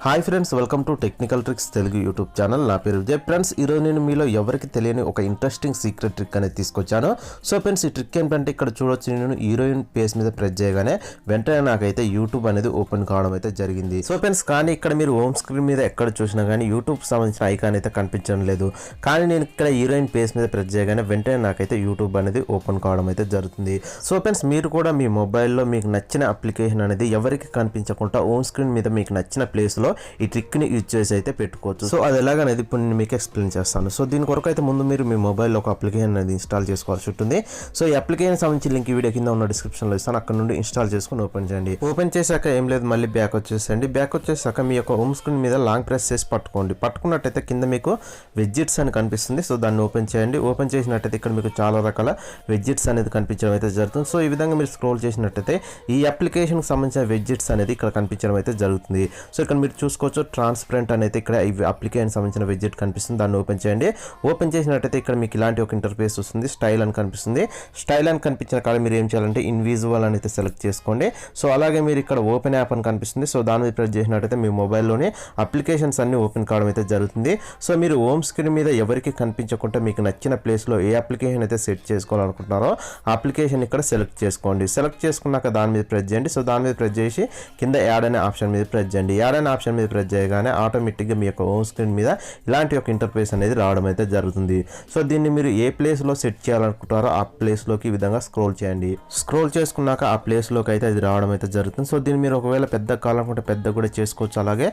Hi friends, welcome to technical tricks Telugu YouTube channel. నా పేరు Vijay. Friends, ఈరోజు నేను మీలో ఎవరికి తెలియని ఒక ఇంట్రెస్టింగ్ సీక్రెట్ ట్రిక్ అనేది తీసుకొచ్చాను. సో ఫ్రెండ్స్, ఈ ట్రిక్ ఏంటంటే ఇక్కడ చూడొచ్చు, నేను హీరోయిన్ పేజ్ మీద ప్రెస్ చేయగానే వెంటనే నాకైతే యూట్యూబ్ అనేది ఓపెన్ కావడం అయితే జరిగింది. సో ఫ్రెండ్స్, కానీ ఇక్కడ మీరు హోమ్ స్క్రీన్ మీద ఎక్కడ చూసినా కానీ యూట్యూబ్ సంబంధించిన ఐకాన్ అయితే కనిపించడం లేదు. కానీ నేను ఇక్కడ హీరోయిన్ పేజ్ మీద ప్రెస్ చేయగానే వెంటనే నాకైతే యూట్యూబ్ అనేది ఓపెన్ కావడం అయితే జరుగుతుంది. సో ఫ్రెండ్స్, మీరు కూడా మీ మొబైల్లో మీకు నచ్చిన అప్లికేషన్ అనేది ఎవరికి కనిపించకుండా హోమ్ స్క్రీన్ మీద మీకు నచ్చిన ప్లేస్లో ఈ ట్రిక్ ని యూజ్ చేసి అయితే పెట్టుకోవచ్చు. సో అది ఎలాగనేది ఇప్పుడు నేను మీకు ఎక్స్ప్లెయిన్ చేస్తాను. సో దీని కొరకు అయితే ముందు మీరు మీ మొబైల్లో ఒక అప్లికేషన్ అనేది ఇన్స్టాల్ చేసుకోవాల్సి ఉంటుంది. సో ఈ అప్లికేషన్ సంబంధించి లింక్ వీడియో కింద ఉన్న డిస్క్రిప్షన్లో ఇస్తాను. అక్కడ నుండి ఇన్స్టాల్ చేసుకుని ఓపెన్ చేయండి. ఓపెన్ చేశాక ఏం లేదు, మళ్ళీ బ్యాక్ వచ్చేసండి. బ్యాక్ వచ్చేసాక మీ యొక్క హోమ్ స్క్రీన్ మీద లాంగ్ ప్రెస్ చేసి పట్టుకోండి. పట్టుకున్నట్టయితే కింద మీకు విడ్జెట్స్ అని కనిపిస్తుంది. సో దాన్ని ఓపెన్ చేయండి. ఓపెన్ చేసినట్టయితే ఇక్కడ మీకు చాలా రకాల విడ్జెట్స్ అనేది కనిపించడం అయితే జరుగుతుంది. సో ఈ విధంగా మీరు స్క్రోల్ చేసినట్టయితే ఈ అప్లికేషన్కి సంబంధించిన విడ్జెట్స్ అనేది ఇక్కడ కనిపించడం అయితే జరుగుతుంది. సో ఇక్కడ మీరు చూసుకోవచ్చు, ట్రాన్స్పరెంట్ అనేది ఇక్కడ ఈ అప్లికేషన్ సంబంధించిన విడ్జెట్ కనిపిస్తుంది. దాన్ని ఓపెన్ చేయండి. ఓపెన్ చేసినట్టయితే ఇక్కడ మీకు ఇలాంటి ఒక ఇంటర్ఫేస్ వస్తుంది. స్టైల్ అని కనిపిస్తుంది. స్టైల్ అని కనిపించిన కాడ మీరు ఏం చేయాలంటే ఇన్విజిబుల్ అని అయితే సెలెక్ట్ చేసుకోండి. సో అలాగే మీరు ఇక్కడ ఓపెన్ యాప్ అని కనిపిస్తుంది. సో దాని మీద ప్రెస్ చేసినట్టయితే మీ మొబైల్లోనే అప్లికేషన్స్ అన్ని ఓపెన్ కావడం అయితే జరుగుతుంది. సో మీరు హోమ్ స్క్రీన్ మీద ఎవరికి కనిపించకుండా మీకు నచ్చిన ప్లేస్లో ఏ అప్లికేషన్ అయితే సెట్ చేసుకోవాలనుకుంటున్నారో ఆ అప్లికేషన్ ఇక్కడ సెలెక్ట్ చేసుకోండి. సెలెక్ట్ చేసుకున్నాక దాని మీద ప్రెస్ చేయండి. సో దాని మీద ప్రెస్ చేసి కింద యాడ్ అనే ఆప్షన్ మీద ప్రెస్ చేయండి. యాడ్ అనే ఆప్షన్ మీద ప్రెస్ చేయగానే ఆటోమేటిక్గా మీ యొక్క హోమ్ స్క్రీన్ మీద ఇలాంటి ఒక ఇంటర్ఫేస్ అనేది రావడం అయితే జరుగుతుంది. సో దీన్ని మీరు ఏ ప్లేస్లో సెట్ చేయాలనుకుంటారో ఆ ప్లేస్లోకి ఈ విధంగా స్క్రోల్ చేయండి. స్క్రోల్ చేసుకున్నాక ఆ ప్లేస్లోకి అయితే అది రావడం అయితే జరుగుతుంది. సో దీన్ని మీరు ఒకవేళ పెద్ద కావాలనుకుంటే పెద్ద కూడా చేసుకోవచ్చు. అలాగే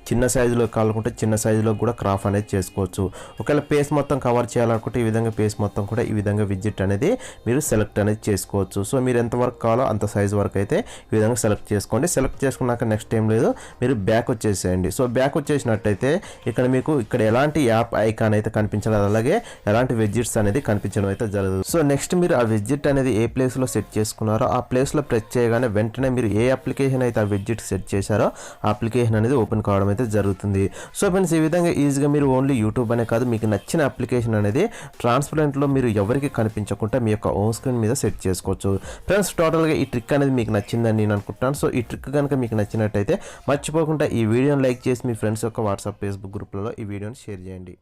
చిన్న సైజులో కావాలనుకుంటే చిన్న సైజులో కూడా క్రాఫ్ అనేది చేసుకోవచ్చు. ఒకవేళ పేస్ మొత్తం కవర్ చేయాలనుకుంటే ఈ విధంగా పేస్ మొత్తం కూడా ఈ విధంగా విడ్జెట్ అనేది మీరు సెలెక్ట్ అనేది చేసుకోవచ్చు. సో మీరు ఎంత వరకు కావాలో అంత సైజు వరకు అయితే ఈ విధంగా సెలెక్ట్ చేసుకోండి. సెలెక్ట్ చేసుకున్నాక నెక్స్ట్ ఏం లేదు, మీరు బ్యాక్ వచ్చేసేయండి. సో బ్యాక్ వచ్చేసినట్టయితే ఇక్కడ మీకు ఇక్కడ ఎలాంటి యాప్ ఐకాన్ అయితే కనిపించలేదు, అలాగే ఎలాంటి విడ్జెట్స్ అనేది కనిపించడం అయితే జరగదు. సో నెక్స్ట్ మీరు ఆ విడ్జెట్ అనేది ఏ ప్లేస్లో సెట్ చేసుకున్నారో ఆ ప్లేస్లో ప్రెస్ చేయగానే వెంటనే మీరు ఏ అప్లికేషన్ అయితే ఆ విడ్జెట్ సెట్ చేశారో ఆ అప్లికేషన్ అనేది ఓపెన్ కావడం అయితే జరుగుతుంది. సో ఫ్రెండ్స్, ఈ విధంగా ఈజీగా మీరు ఓన్లీ యూట్యూబ్ అనే కాదు, మీకు నచ్చిన అప్లికేషన్ అనేది ట్రాన్స్పరెంట్లో మీరు ఎవరికి కనిపించకుండా మీ యొక్క హోమ్ స్క్రీన్ మీద సెట్ చేసుకోవచ్చు. ఫ్రెండ్స్, టోటల్గా ఈ ట్రిక్ అనేది మీకు నచ్చిందని నేను అనుకుంటున్నాను. సో ఈ ట్రిక్ కనుక మీకు నచ్చినట్టయితే మర్చిపోకుండా ఈ వీడియోని లైక్ చేసి మీ ఫ్రెండ్స్ యొక్క వాట్సాప్, ఫేస్బుక్ గ్రూప్లలో ఈ వీడియోని షేర్ చేయండి.